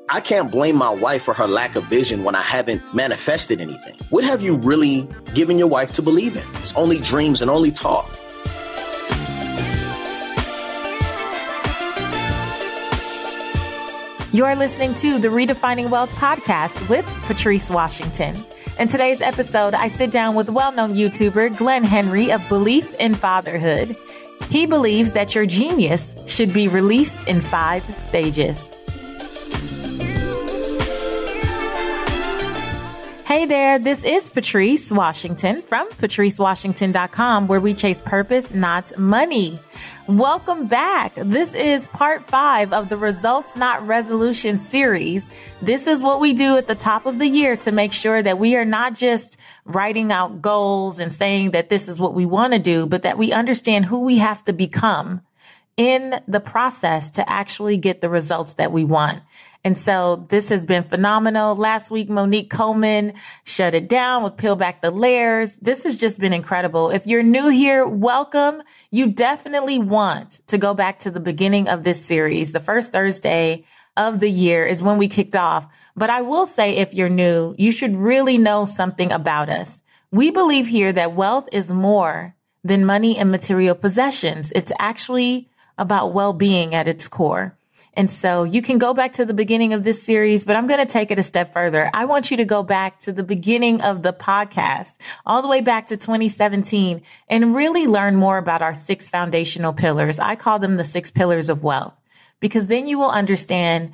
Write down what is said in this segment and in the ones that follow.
I can't blame my wife for her lack of vision when I haven't manifested anything. What have you really given your wife to believe in? It's only dreams and only talk. You're listening to the Redefining Wealth podcast with Patrice Washington. In today's episode, I sit down with well-known YouTuber Glen Henry of Belief in Fatherhood. He believes that your genius should be released in 5 stages. Hey there, this is Patrice Washington from patricewashington.com, where we chase purpose, not money. Welcome back. This is part 5 of the Results Not Resolution series. This is what we do at the top of the year to make sure that we are not just writing out goals and saying that this is what we want to do, but that we understand who we have to become in the process to actually get the results that we want. And so this has been phenomenal. Last week, Monique Coleman shut it down with Peel Back the Layers. This has just been incredible. If you're new here, welcome. You definitely want to go back to the beginning of this series. The first Thursday of the year is when we kicked off. But I will say, if you're new, you should really know something about us. We believe here that wealth is more than money and material possessions. It's actually about well-being at its core. And so you can go back to the beginning of this series, but I'm going to take it a step further. I want you to go back to the beginning of the podcast, all the way back to 2017, and really learn more about our 6 foundational pillars. I call them the 6 pillars of wealth, because then you will understand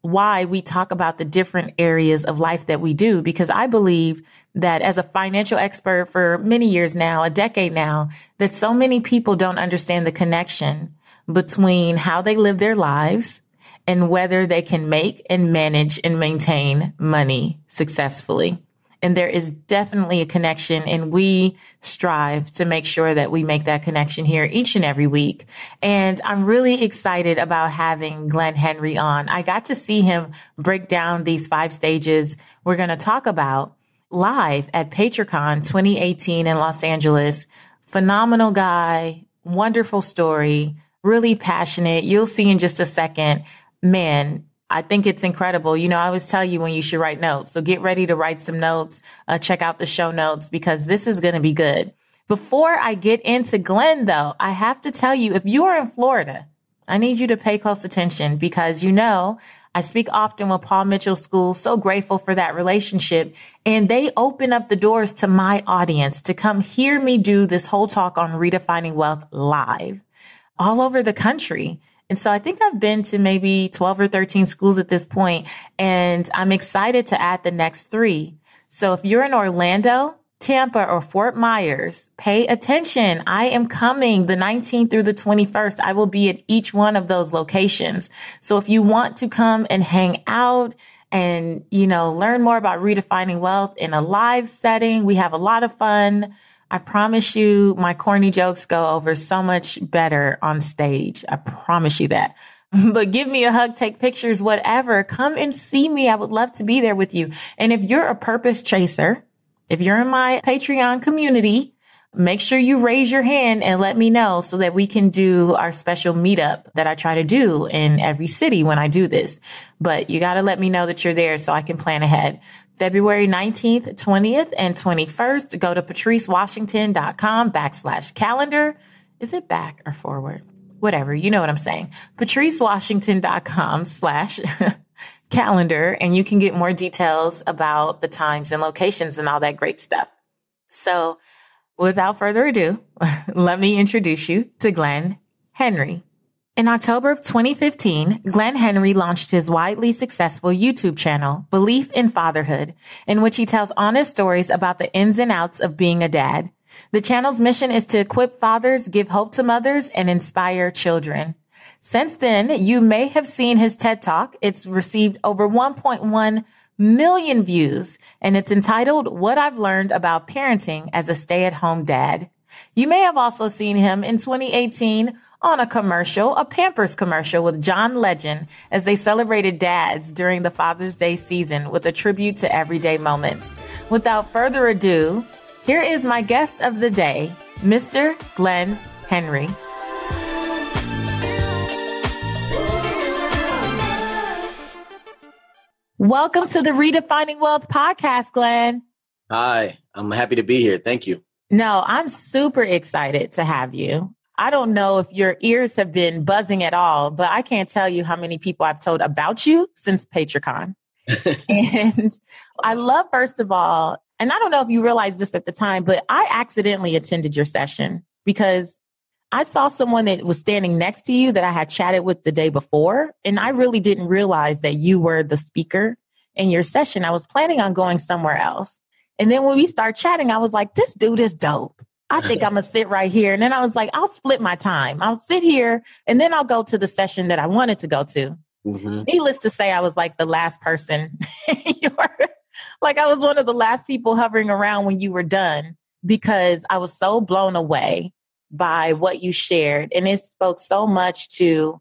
why we talk about the different areas of life that we do. Because I believe that as a financial expert for many years now, a decade now, that so many people don't understand the connection between how they live their lives and whether they can make and manage and maintain money successfully. And there is definitely a connection, and we strive to make sure that we make that connection here each and every week. And I'm really excited about having Glen Henry on. I got to see him break down these 5 stages we're going to talk about live at PatreCon 2018 in Los Angeles. Phenomenal guy, wonderful story. Really passionate. You'll see in just a second. Man, I think it's incredible. You know, I always tell you when you should write notes. So get ready to write some notes. Check out the show notes, because this is going to be good. Before I get into Glen, though, I have to tell you, if you are in Florida, I need you to pay close attention, because, you know, I speak often with Paul Mitchell School. So grateful for that relationship. And they open up the doors to my audience to come hear me do this whole talk on redefining wealth live all over the country. And so I think I've been to maybe 12 or 13 schools at this point, and I'm excited to add the next 3. So if you're in Orlando, Tampa, or Fort Myers, pay attention. I am coming the 19th through the 21st. I will be at each one of those locations. So if you want to come and hang out and, you know, learn more about redefining wealth in a live setting, we have a lot of fun. I promise you, my corny jokes go over so much better on stage. I promise you that. But give me a hug, take pictures, whatever. Come and see me. I would love to be there with you. And if you're a purpose chaser, if you're in my Patreon community, make sure you raise your hand and let me know so that we can do our special meetup that I try to do in every city when I do this. But you got to let me know that you're there so I can plan ahead. February 19th, 20th, and 21st, go to patricewashington.com/calendar. Is it back or forward? Whatever. You know what I'm saying. patricewashington.com/calendar. And you can get more details about the times and locations and all that great stuff. So without further ado, let me introduce you to Glen Henry. In October of 2015, Glen Henry launched his widely successful YouTube channel, Belief in Fatherhood, in which he tells honest stories about the ins and outs of being a dad. The channel's mission is to equip fathers, give hope to mothers, and inspire children. Since then, you may have seen his TED Talk. It's received over 1.1 million views, and it's entitled What I've Learned About Parenting as a Stay-at-Home Dad. You may have also seen him in 2018 on a commercial, a Pampers commercial with John Legend, as they celebrated dads during the Father's Day season with a tribute to everyday moments. Without further ado, here is my guest of the day, Mr. Glen Henry. Welcome to the Redefining Wealth podcast, Glen. Hi, I'm happy to be here. Thank you. No, I'm super excited to have you. I don't know if your ears have been buzzing at all, but I can't tell you how many people I've told about you since PatreCon. And I love, first of all, and I don't know if you realized this at the time, but I accidentally attended your session because I saw someone that was standing next to you that I had chatted with the day before. And I really didn't realize that you were the speaker in your session. I was planning on going somewhere else. And then when we start chatting, I was like, this dude is dope. I think I'm going to sit right here. And then I was like, I'll split my time. I'll sit here and then I'll go to the session that I wanted to go to. Mm-hmm. Needless to say, I was like the last person. Like I was one of the last people hovering around when you were done because I was so blown away by what you shared. And it spoke so much to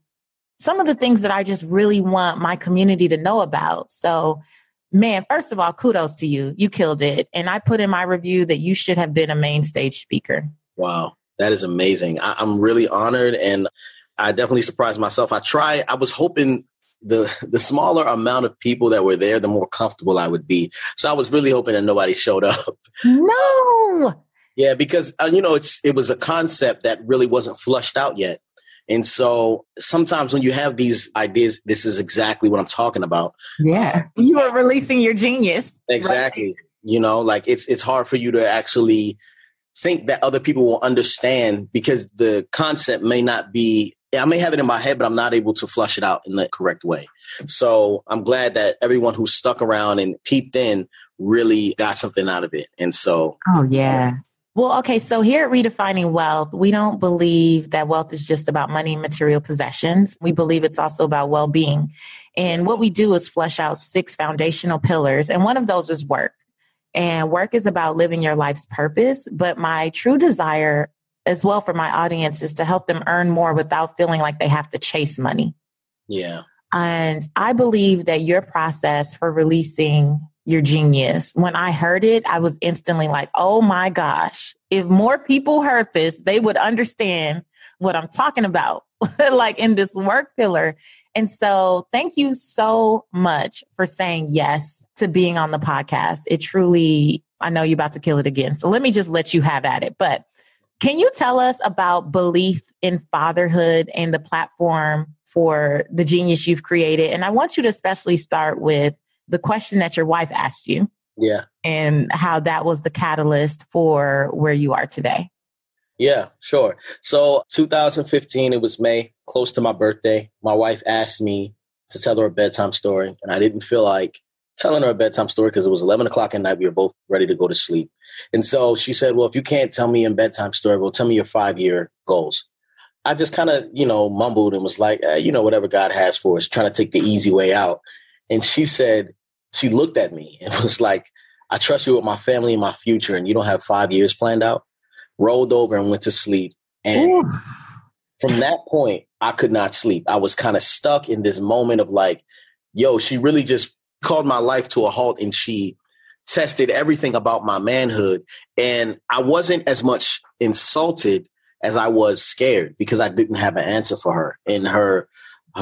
some of the things that I just really want my community to know about. So, man, first of all, kudos to you. You killed it. And I put in my review that you should have been a main stage speaker. Wow, that is amazing. I'm really honored and I definitely surprised myself. I was hoping the smaller amount of people that were there, the more comfortable I would be. So I was really hoping that nobody showed up. No. Yeah, because, it was a concept that really wasn't flushed out yet. And so sometimes when you have these ideas, this is exactly what I'm talking about. Yeah. You are releasing your genius. Exactly. Right? It's hard for you to actually think that other people will understand because the concept may not be, I may have it in my head, but I'm not able to flush it out in the correct way. So I'm glad that everyone who stuck around and peeped in really got something out of it. And so. Oh, yeah. Well, okay. So here at Redefining Wealth, we don't believe that wealth is just about money and material possessions. We believe it's also about well-being. And what we do is flesh out 6 foundational pillars. And one of those is work. And work is about living your life's purpose. But my true desire as well for my audience is to help them earn more without feeling like they have to chase money. Yeah. And I believe that your process for releasing your genius, when I heard it, I was instantly like, oh my gosh, if more people heard this, they would understand what I'm talking about, like in this work pillar. And so thank you so much for saying yes to being on the podcast. It truly, I know you're about to kill it again. So let me just let you have at it. But can you tell us about belief in fatherhood and the platform for the genius you've created? And I want you to especially start with the question that your wife asked you. Yeah. And how that was the catalyst for where you are today. Yeah, sure. So 2015, it was May, close to my birthday. My wife asked me to tell her a bedtime story. And I didn't feel like telling her a bedtime story because it was 11 o'clock at night. We were both ready to go to sleep. And so she said, well, if you can't tell me a bedtime story, well, tell me your 5-year goals. I just kind of, mumbled and was like, whatever God has for us, trying to take the easy way out. And she said, she looked at me and was like, I trust you with my family and my future, and you don't have 5 years planned out. Rolled over and went to sleep. And from that point, I could not sleep. I was kind of stuck in this moment of like, she really just called my life to a halt and she tested everything about my manhood. And I wasn't as much insulted as I was scared because I didn't have an answer for her. And her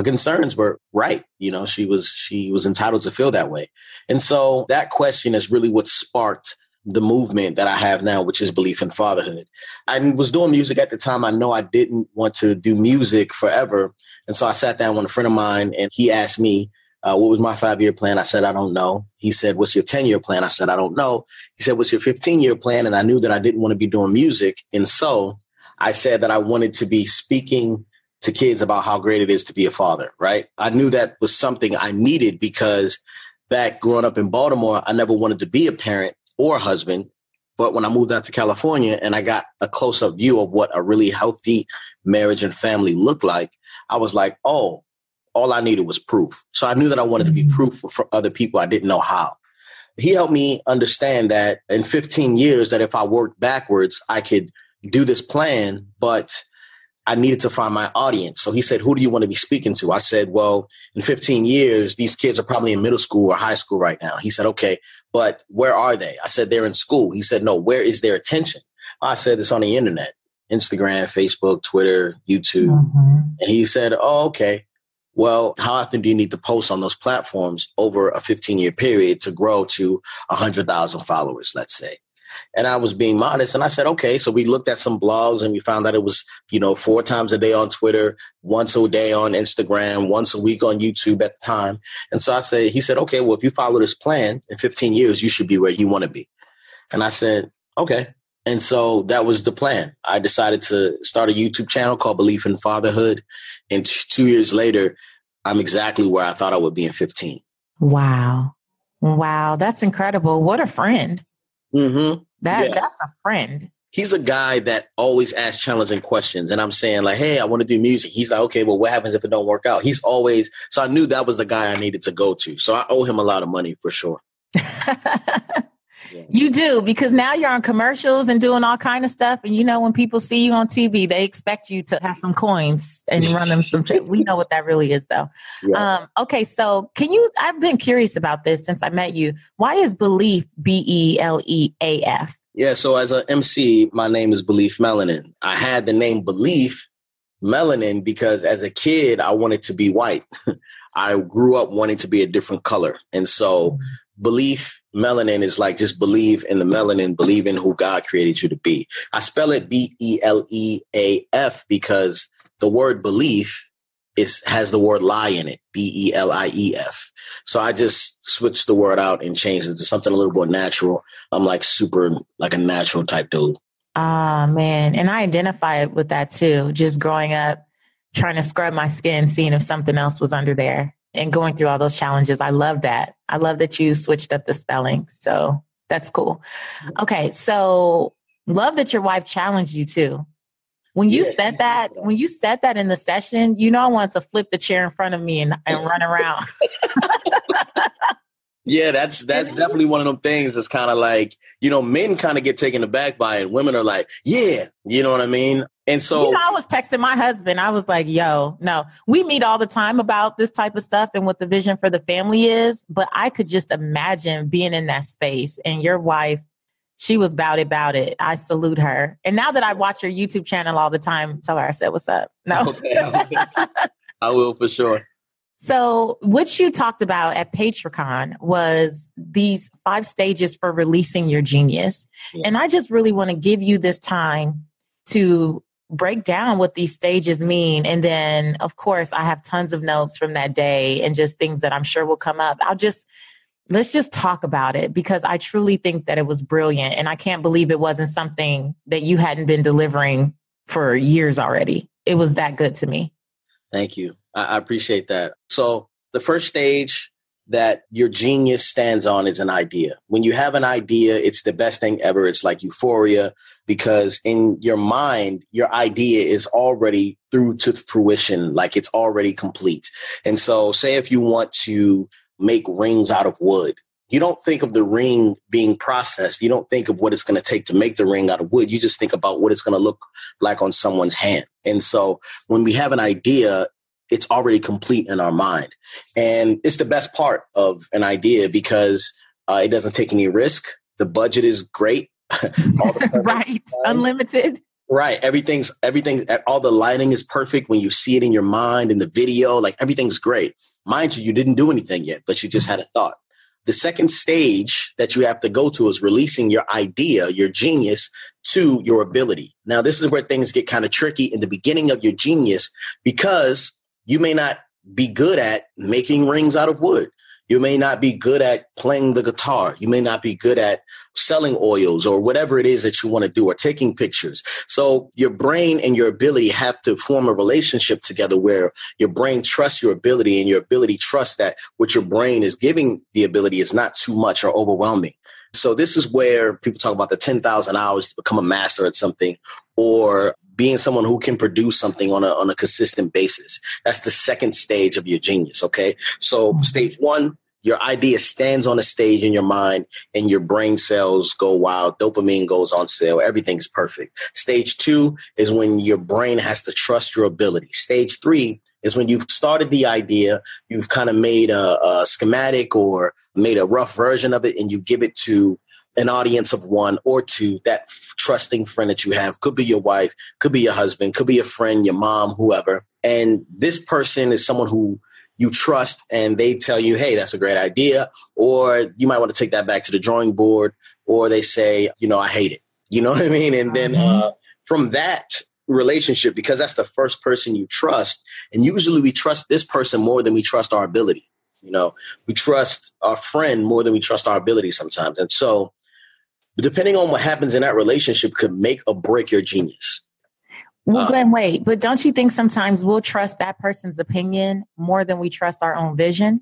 concerns were right. She was entitled to feel that way. And so that question is really what sparked the movement that I have now, which is belief in fatherhood. I was doing music at the time. I know I didn't want to do music forever. And so I sat down with a friend of mine and he asked me, what was my 5-year plan? I said, I don't know. He said, what's your 10-year plan? I said, I don't know. He said, what's your 15-year plan? And I knew that I didn't want to be doing music. And so I said that I wanted to be speaking to kids about how great it is to be a father, right? I knew that was something I needed because back growing up in Baltimore, I never wanted to be a parent or a husband. But when I moved out to California and I got a close-up view of what a really healthy marriage and family looked like, I was like, oh, all I needed was proof. So I knew that I wanted to be proof for other people. I didn't know how. He helped me understand that in 15 years, that if I worked backwards, I could do this plan, but I needed to find my audience. So he said, who do you want to be speaking to? I said, well, in 15 years, these kids are probably in middle school or high school right now. He said, okay, but where are they? I said, they're in school. He said, no, where is their attention? I said, it's on the internet, Instagram, Facebook, Twitter, YouTube. Mm-hmm. And he said, oh, okay. Well, how often do you need to post on those platforms over a 15-year period to grow to 100,000 followers, let's say? And I was being modest. And I said, okay. So we looked at some blogs and we found that it was, 4 times a day on Twitter, once a day on Instagram, once a week on YouTube at the time. And so he said, okay, well, if you follow this plan in 15 years, you should be where you want to be. And I said, okay. And so that was the plan. I decided to start a YouTube channel called Belief in Fatherhood. And 2 years later, I'm exactly where I thought I would be in 15. Wow. Wow. That's incredible. What a friend. Mm-hmm. That's a friend. He's a guy that always asks challenging questions. And I'm saying like, hey, I want to do music. He's like, okay, well, what happens if it don't work out? So I knew that was the guy I needed to go to. So I owe him a lot of money for sure. You do, because now you're on commercials and doing all kind of stuff. And when people see you on TV, they expect you to have some coins and run them some. We know what that really is, though. Yeah. Okay, so I've been curious about this since I met you. Why is Belief Beleaf? Yeah, so as an MC, my name is Belief Melanin. I had the name Belief Melanin because as a kid, I wanted to be white. I grew up wanting to be a different color. And so Belief Melanin is like just believe in the melanin, believe in who God created you to be. I spell it Beleaf because the word belief has the word lie in it, Belief. So I just switched the word out and changed it to something a little more natural. I'm like super like a natural type dude. Ah, man. And I identify with that too. Just growing up, trying to scrub my skin, seeing if something else was under there. And going through all those challenges. I love that. I love that you switched up the spelling. So that's cool. Okay. So love that your wife challenged you too. When you said that in the session, I wanted to flip the chair in front of me and run around. Yeah, that's definitely one of them things that's kind of like, men kind of get taken aback by it. Women are like, yeah, you know what I mean? And so I was texting my husband. I was like, yo, no, we meet all the time about this type of stuff and what the vision for the family is. But I could just imagine being in that space and your wife, she was about it. I salute her. And now that I watch your YouTube channel all the time, tell her I said, what's up? No, okay, I will for sure. So what you talked about at PatreCon was these 5 stages for releasing your genius. Yeah. And I just really want to give you this time to break down what these stages mean. And then, of course, I have tons of notes from that day and just things that I'm sure will come up. Let's just talk about it because I truly think that it was brilliant. And I can't believe it wasn't something that you hadn't been delivering for years already. It was that good to me. Thank you. I appreciate that. So the first stage that your genius stands on is an idea. When you have an idea, it's the best thing ever. It's like euphoria because in your mind, your idea is already through to fruition, like it's already complete. And so say if you want to make rings out of wood, you don't think of the ring being processed. You don't think of what it's going to take to make the ring out of wood. You just think about what it's going to look like on someone's hand. And so when we have an idea, it's already complete in our mind. And it's the best part of an idea because it doesn't take any risk. The budget is great. Right. Unlimited. Right. Everything's, all the lighting is perfect when you see it in your mind, in the video, like everything's great. Mind you, you didn't do anything yet, but you just had a thought. The second stage that you have to go to is releasing your idea, your genius, to your ability. Now, this is where things get kind of tricky in the beginning of your genius because you may not be good at making rings out of wood. You may not be good at playing the guitar. You may not be good at selling oils or whatever it is that you want to do or taking pictures. So your brain and your ability have to form a relationship together where your brain trusts your ability and your ability trusts that what your brain is giving the ability is not too much or overwhelming. So this is where people talk about the 10,000 hours to become a master at something or being someone who can produce something on a consistent basis. That's the second stage of your genius. Okay. So stage 1, your idea stands on a stage in your mind and your brain cells go wild. Dopamine goes on sale. Everything's perfect. Stage 2 is when your brain has to trust your ability. Stage 3 is when you've started the idea, you've kind of made a schematic or made a rough version of it and you give it to an audience of one or two, that trusting friend that you have, could be your wife, could be your husband, could be your friend, your mom, whoever. And this person is someone who you trust and they tell you, hey, that's a great idea. Or you might want to take that back to the drawing board. Or they say, I hate it. You know what I mean? And then from that relationship, because that's the first person you trust. And usually we trust this person more than we trust our ability. We trust our friend more than we trust our ability sometimes. And so depending on what happens in that relationship could make or break your genius. Well, Glenn, wait, but don't you think sometimes we'll trust that person's opinion more than we trust our own vision?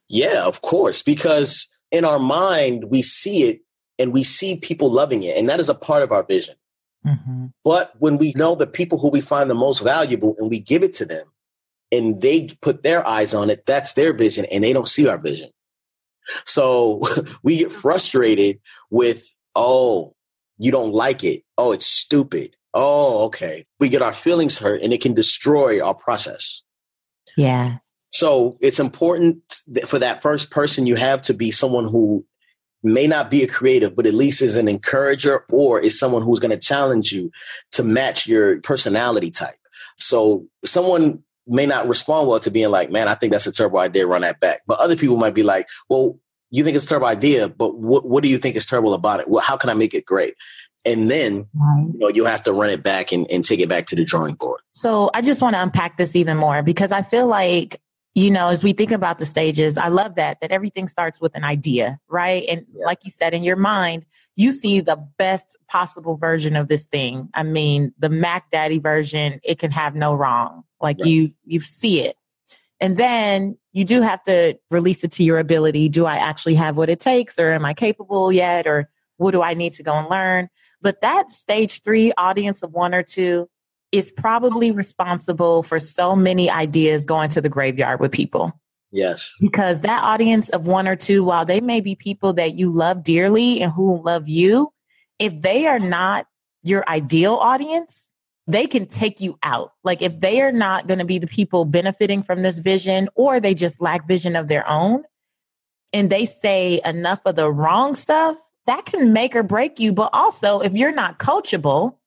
Yeah, of course, because in our mind, we see it and we see people loving it. And that is a part of our vision. Mm-hmm. But when we know the people who we find the most valuable and we give it to them and they put their eyes on it, that's their vision and they don't see our vision. So we get frustrated with, oh, you don't like it. Oh, it's stupid. Oh, okay. We get our feelings hurt and it can destroy our process. Yeah. So it's important for that first person you have to be someone who may not be a creative, but at least is an encourager or is someone who's going to challenge you to match your personality type. So someone may not respond well to being like, man, I think that's a terrible idea, run that back. But other people might be like, well, you think it's a terrible idea, but what do you think is terrible about it? Well, how can I make it great? And then, you'll have to run it back and take it back to the drawing board. So I just want to unpack this even more because I feel like, as we think about the stages, I love that everything starts with an idea, right? And like you said, in your mind, you see the best possible version of this thing. I mean, the Mac Daddy version, it can have no wrong. Like you see it. And then you do have to release it to your ability. Do I actually have what it takes, or am I capable yet? Or what do I need to go and learn? But that stage 3 audience of 1 or 2 is probably responsible for so many ideas going to the graveyard with people. Yes. Because that audience of 1 or 2, while they may be people that you love dearly and who love you, if they are not your ideal audience, they can take you out. Like if they are not going to be the people benefiting from this vision, or they just lack vision of their own, and they say enough of the wrong stuff, that can make or break you. But also, if you're not coachable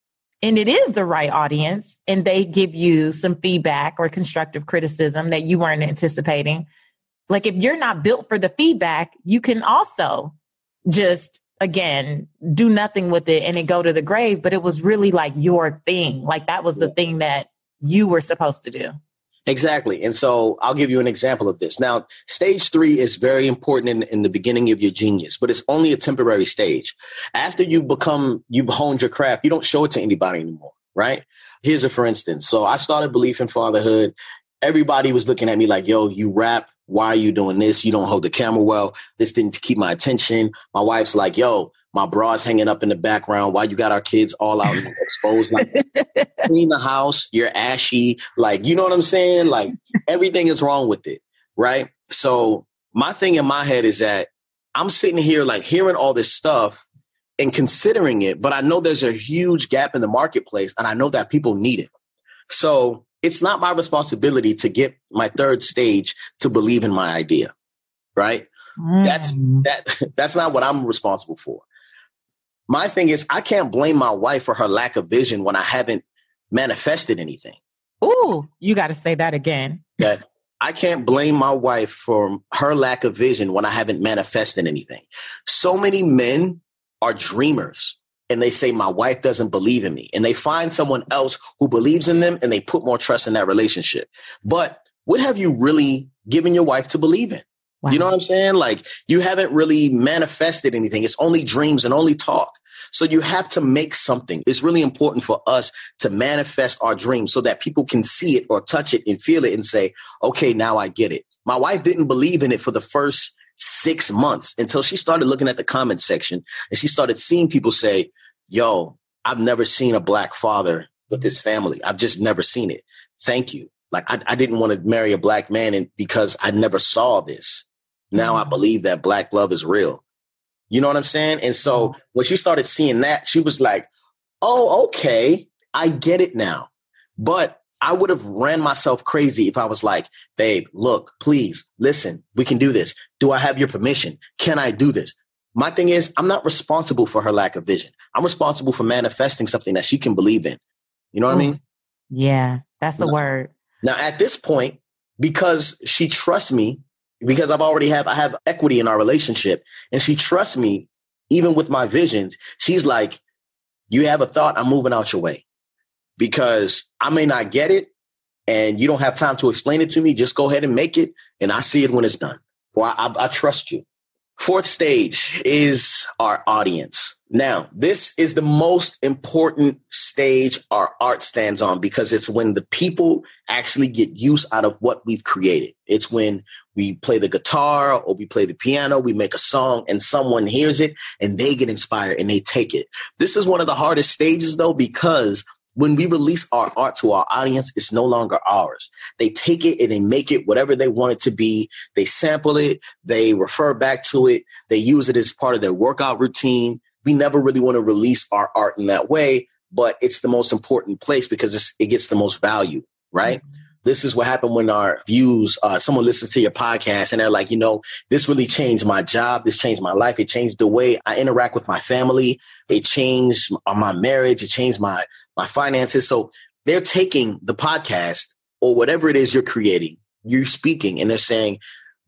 and it is the right audience and they give you some feedback or constructive criticism that you weren't anticipating, like if you're not built for the feedback, you can also just, again, do nothing with it and it go to the grave. But it was really like your thing. Like that was the thing that you were supposed to do. Exactly. And so I'll give you an example of this. Now, stage 3 is very important in the beginning of your genius, but it's only a temporary stage. After you've honed your craft, you don't show it to anybody anymore, right? Here's a for instance. So I started Belief in Fatherhood. Everybody was looking at me like, yo, you rap. Why are you doing this? You don't hold the camera well. This didn't keep my attention. My wife's like, yo, my bra's hanging up in the background. Why you got our kids all out exposed? Like, clean the house. You're ashy. Like, you know what I'm saying? Like everything is wrong with it. Right. So my thing in my head is that I'm sitting here like hearing all this stuff and considering it, but I know there's a huge gap in the marketplace and I know that people need it. So it's not my responsibility to get my third stage to believe in my idea. Right. That's not what I'm responsible for. My thing is, I can't blame my wife for her lack of vision when I haven't manifested anything. Ooh, you got to say that again. That I can't blame my wife for her lack of vision when I haven't manifested anything. So many men are dreamers and they say, my wife doesn't believe in me. And they find someone else who believes in them and they put more trust in that relationship. But what have you really given your wife to believe in? Wow. You know what I'm saying? Like you haven't really manifested anything. It's only dreams and only talk. So you have to make something. It's really important for us to manifest our dreams so that people can see it or touch it and feel it and say, okay, now I get it. My wife didn't believe in it for the first 6 months until she started looking at the comment section and she started seeing people say, yo, I've never seen a Black father with his family. I've just never seen it. Thank you. Like I didn't want to marry a Black man because I never saw this. Now I believe that Black love is real. You know what I'm saying? And so when she started seeing that, she was like, oh, okay, I get it now. But I would have ran myself crazy if I was like, babe, look, please listen, we can do this. Do I have your permission? Can I do this? My thing is, I'm not responsible for her lack of vision. I'm responsible for manifesting something that she can believe in. You know what I mean? Yeah, that's the word. Now, at this point, because she trusts me, because I have equity in our relationship, and she trusts me, even with my visions, she's like, you have a thought, I'm moving out your way because I may not get it and you don't have time to explain it to me. Just go ahead and make it. And I see it when it's done. Well, I trust you. Fourth stage is our audience. Now, this is the most important stage our art stands on because it's when the people actually get use out of what we've created. It's when we play the guitar or we play the piano, we make a song and someone hears it and they get inspired and they take it. This is one of the hardest stages, though, because when we release our art to our audience, it's no longer ours. They take it and they make it whatever they want it to be. They sample it. They refer back to it. They use it as part of their workout routine. We never really want to release our art in that way, but it's the most important place because it gets the most value, right? Mm-hmm. This is what happened when our views, someone listens to your podcast and they're like, this really changed my job. This changed my life. It changed the way I interact with my family. It changed my marriage. It changed my finances. So they're taking the podcast or whatever it is you're creating, you're speaking, and they're saying,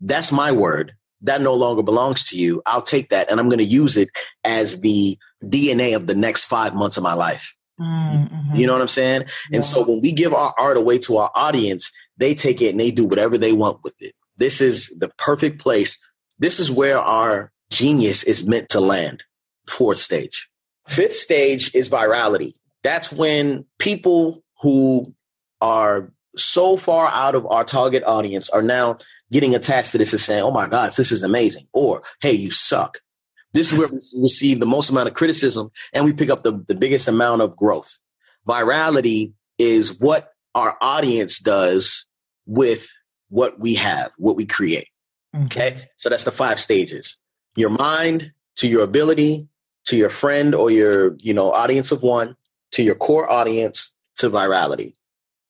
that's my word. That no longer belongs to you. I'll take that and I'm going to use it as the DNA of the next 5 months of my life. Mm-hmm. You know what I'm saying? Yeah. And so when we give our art away to our audience, they take it and they do whatever they want with it. This is the perfect place. This is where our genius is meant to land. Fourth stage. Fifth stage is virality. That's when people who are so far out of our target audience are now getting attached to this and saying, oh my gosh, this is amazing. Or, hey, you suck. This is where we receive the most amount of criticism and we pick up the biggest amount of growth. Virality is what our audience does with what we have, what we create. Okay. So that's the 5 stages. Your mind to your ability, to your friend or your, audience of one, to your core audience, to virality.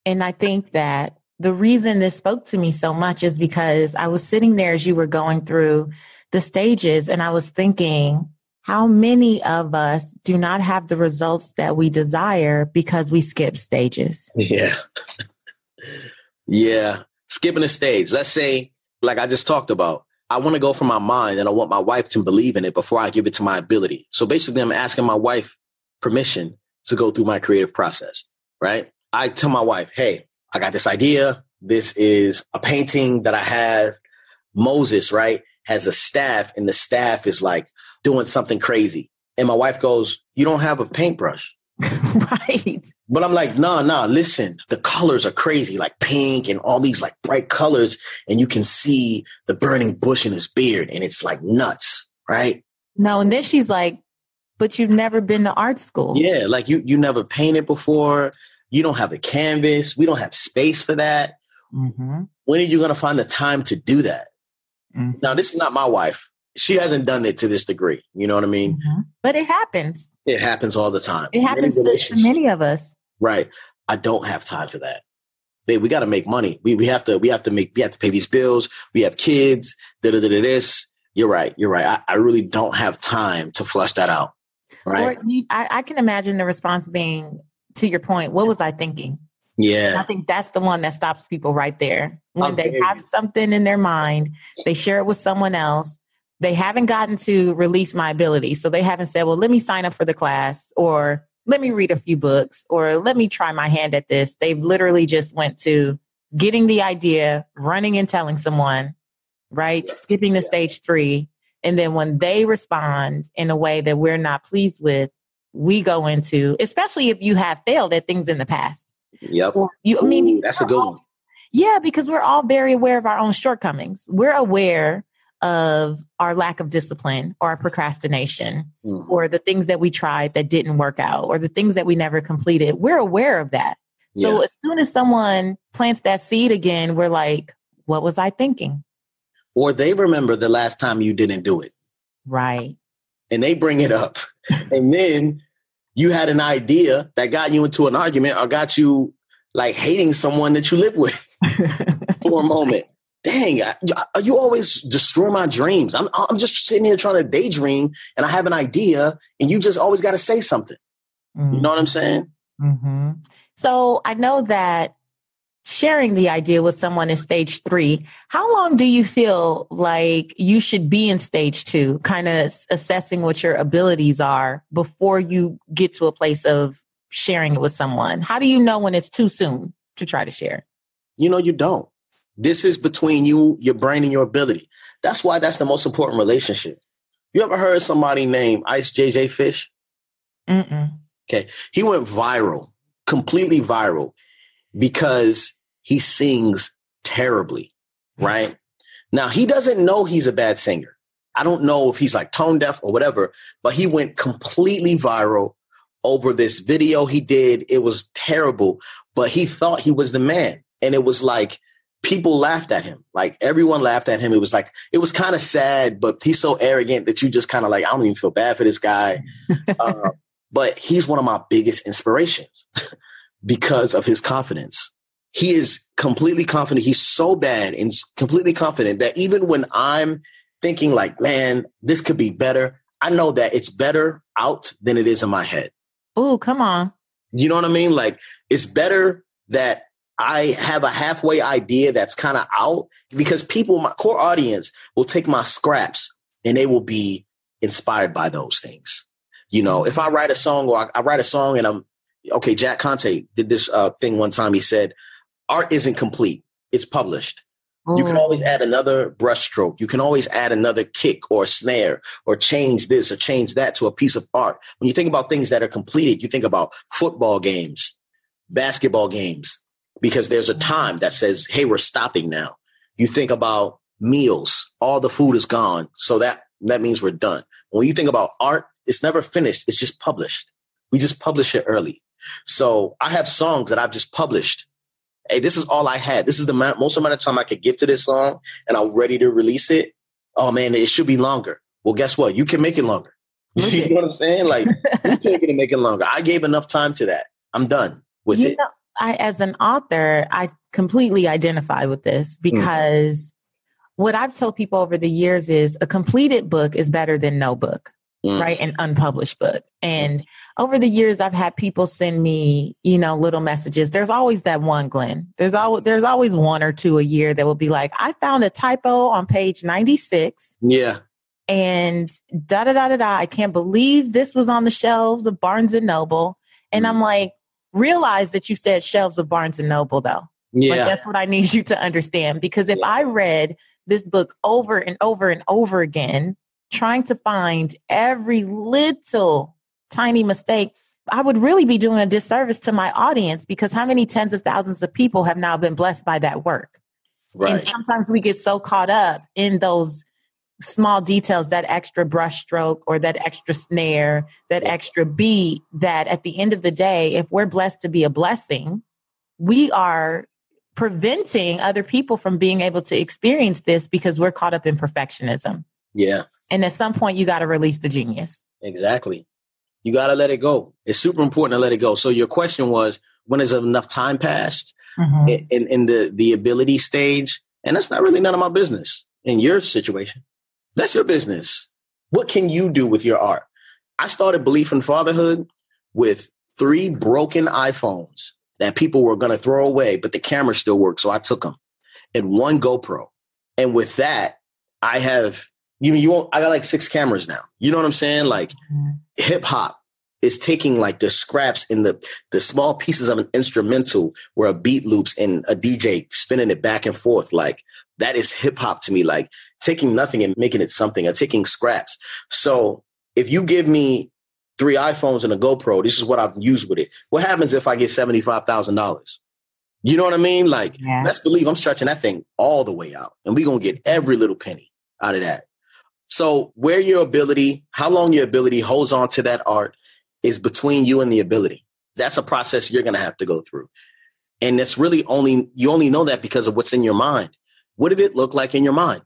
And I think that the reason this spoke to me so much is because I was sitting there as you were going through the stages and I was thinking, how many of us do not have the results that we desire because we skip stages? Yeah. Yeah. Skipping a stage. Let's say, like I just talked about, I want to go from my mind and I want my wife to believe in it before I give it to my ability. So basically I'm asking my wife permission to go through my creative process, right? I tell my wife, hey, I got this idea. This is a painting that I have. Moses, right, has a staff and the staff is like doing something crazy. And my wife goes, you don't have a paintbrush. Right. But I'm like, no, listen, the colors are crazy, like pink and all these like bright colors. And you can see the burning bush in his beard and it's like nuts, right? No. And then she's like, but you've never been to art school. Yeah. Like you never painted before. You don't have a canvas. We don't have space for that. Mm-hmm. When are you going to find the time to do that? Mm-hmm. Now, this is not my wife. She hasn't done it to this degree. You know what I mean? Mm-hmm. But it happens. It happens all the time. It happens to many of us. Right. I don't have time for that. Babe, we got to make money. We have to pay these bills. We have kids. This. You're right. I really don't have time to flush that out. Right. Or I can imagine the response being, to your point, what was I thinking? Yeah. And I think that's the one that stops people right there. When they have something in their mind, they share it with someone else. They haven't gotten to release my ability. So they haven't said, well, let me sign up for the class or let me read a few books or let me try my hand at this. They've literally just went to getting the idea, running and telling someone, right? Yeah. Skipping to stage 3. And then when they respond in a way that we're not pleased with, we go into, especially if you have failed at things in the past. Yep. That's a good one. Yeah, because we're all very aware of our own shortcomings. We're aware of our lack of discipline or our procrastination or the things that we tried that didn't work out or the things that we never completed. We're aware of that. So as soon as someone plants that seed again, we're like, what was I thinking? Or they remember the last time you didn't do it. Right. And they bring it up. And then you had an idea that got you into an argument or got you like hating someone that you live with for a moment. dang, you always destroy my dreams. I'm just sitting here trying to daydream and I have an idea and you just always got to say something. Mm-hmm. You know what I'm saying? Mm-hmm. So I know that sharing the idea with someone is stage 3. How long do you feel like you should be in stage 2, kind of assessing what your abilities are before you get to a place of sharing it with someone? How do you know when it's too soon to try to share? You don't. This is between you, your brain, and your ability. That's why that's the most important relationship. You ever heard somebody named Ice JJ Fish? Mm-mm. Okay. He went viral, completely viral, because he sings terribly, right? Now, he doesn't know he's a bad singer. I don't know if he's like tone deaf or whatever, but he went completely viral over this video he did. It was terrible, but he thought he was the man. And it was like, people laughed at him. Like everyone laughed at him. It was kind of sad, but he's so arrogant that you just kind of like, I don't even feel bad for this guy. But he's one of my biggest inspirations because of his confidence. He is completely confident. He's so bad and completely confident that even when I'm thinking like, man, this could be better, I know that it's better out than it is in my head. Oh, come on. You know what I mean? Like it's better that I have a halfway idea that's kind of out, because people, my core audience, will take my scraps and they will be inspired by those things. You know, if I write a song or I write a song and Jack Conte did this thing one time. He said, art isn't complete. It's published. Oh. You can always add another brushstroke. You can always add another kick or snare or change this or change that to a piece of art. When you think about things that are completed, you think about football games, basketball games, because there's a time that says, hey, we're stopping now. You think about meals, all the food is gone. So that means we're done. When you think about art, it's never finished. It's just published. We just publish it early. So I have songs that I've just published. Hey, this is all I had. This is the most amount of time I could give to this song and I'm ready to release it. Oh man, it should be longer. Well, guess what? You can make it longer. You know what I'm saying? Like you can make it longer. I gave enough time to that. I'm done with it. As an author, I completely identify with this because what I've told people over the years is a completed book is better than no book, right? An unpublished book. And over the years, I've had people send me, little messages. There's always that one, Glenn. There's always one or two a year that will be like, I found a typo on page 96. Yeah. And da-da-da-da-da. I can't believe this was on the shelves of Barnes and Noble. And I'm like, realize that you said shelves of Barnes and Noble, though. Yeah. Like, that's what I need you to understand. Because if I read this book over and over and over again, trying to find every little tiny mistake, I would really be doing a disservice to my audience, because how many tens of thousands of people have now been blessed by that work? Right. And sometimes we get so caught up in those small details, that extra brush stroke or that extra snare, that extra beat, that at the end of the day, if we're blessed to be a blessing, we are preventing other people from being able to experience this because we're caught up in perfectionism. Yeah. And at some point you got to release the genius. Exactly. You got to let it go. It's super important to let it go. So your question was, when is enough time passed in the ability stage? And that's not really none of my business in your situation. That's your business. What can you do with your art? I started Belief in Fatherhood with 3 broken iPhones that people were going to throw away, but the camera still worked. So I took them, and 1 GoPro. And with that, I have, I got like 6 cameras now. You know what I'm saying? Like hip hop is taking like the scraps in the small pieces of an instrumental where a beat loops and a DJ spinning it back and forth. Like that is hip hop to me, like taking nothing and making it something, or taking scraps. So if you give me 3 iPhones and a GoPro, this is what I've used with it. What happens if I get $75,000? You know what I mean? Like, Let's believe I'm stretching that thing all the way out, and we're going to get every little penny out of that. So how long your ability holds on to that art is between you and the ability. That's a process you're going to have to go through. And it's really you only know that because of what's in your mind. What did it look like in your mind?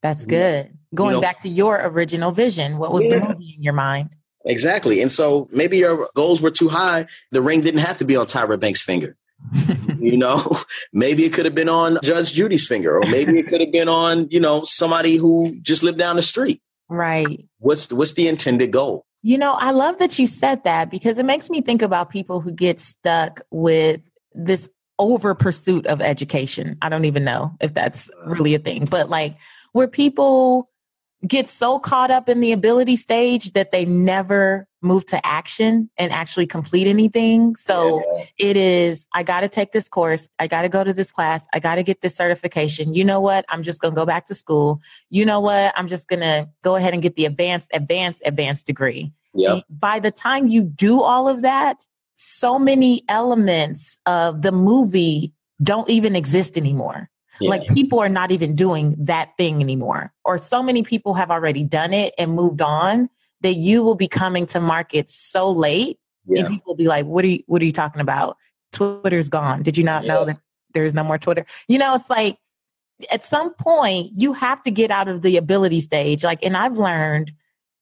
That's good. Going back to your original vision, what was the movie in your mind? Exactly. And so maybe your goals were too high. The ring didn't have to be on Tyra Banks' finger. You know, maybe it could have been on Judge Judy's finger, or maybe it could have been on, somebody who just lived down the street. Right. What's the intended goal? I love that you said that, because it makes me think about people who get stuck with this over pursuit of education. I don't even know if that's really a thing, but like where people get so caught up in the ability stage that they never move to action and actually complete anything. So it is, I got to take this course. I got to go to this class. I got to get this certification. You know what? I'm just going to go back to school. You know what? I'm just going to go ahead and get the advanced degree. Yep. By the time you do all of that, so many elements of the movie don't even exist anymore. Yeah. Like people are not even doing that thing anymore. Or so many people have already done it and moved on that you will be coming to market so late. Yeah. And people will be like, what are you talking about? Twitter's gone. Did you not know that there's no more Twitter? It's like at some point you have to get out of the ability stage. Like, and I've learned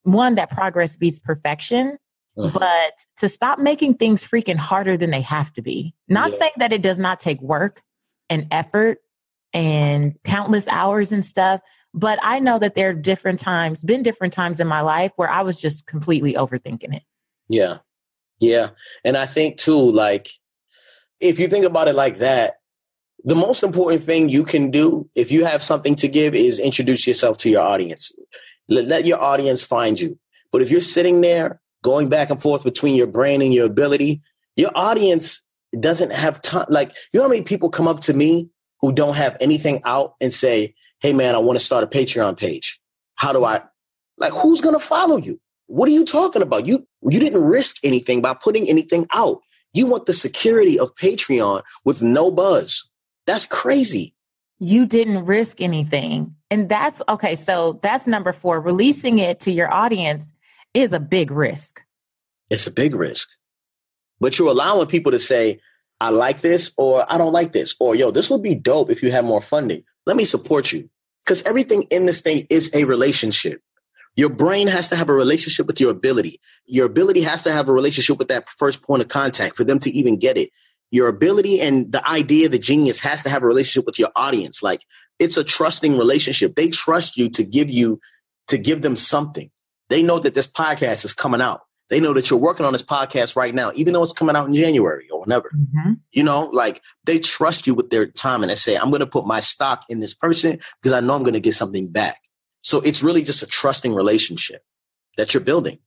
one, that progress beats perfection, but to stop making things freaking harder than they have to be. Not saying that it does not take work and effort and countless hours and stuff. But I know that there are been different times in my life where I was just completely overthinking it. Yeah. Yeah. And I think too, like, if you think about it like that, the most important thing you can do if you have something to give is introduce yourself to your audience. Let your audience find you. But if you're sitting there going back and forth between your brain and your ability, your audience doesn't have time. Like, you know how many people come up to me who don't have anything out and say, hey, man, I want to start a Patreon page. How do I, like, who's going to follow you? What are you talking about? You didn't risk anything by putting anything out. You want the security of Patreon with no buzz. That's crazy. You didn't risk anything. And that's okay. So that's number 4. Releasing it to your audience is a big risk. It's a big risk. But you're allowing people to say, I like this, or I don't like this, or yo, this would be dope if you had more funding. Let me support you. Because everything in this thing is a relationship. Your brain has to have a relationship with your ability. Your ability has to have a relationship with that first point of contact for them to even get it. Your ability and the idea, the genius has to have a relationship with your audience. Like, it's a trusting relationship. They trust you to give them something. They know that this podcast is coming out. They know that you're working on this podcast right now, even though it's coming out in January or whenever. Like, they trust you with their time, and they say, I'm going to put my stock in this person because I know I'm going to get something back. So it's really just a trusting relationship that you're building.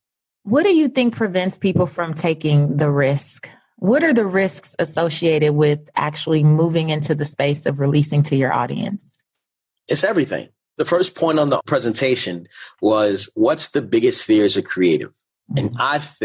What do you think prevents people from taking the risk? What are the risks associated with actually moving into the space of releasing to your audience? It's everything. The first point on the presentation was, what's the biggest fears of creative? And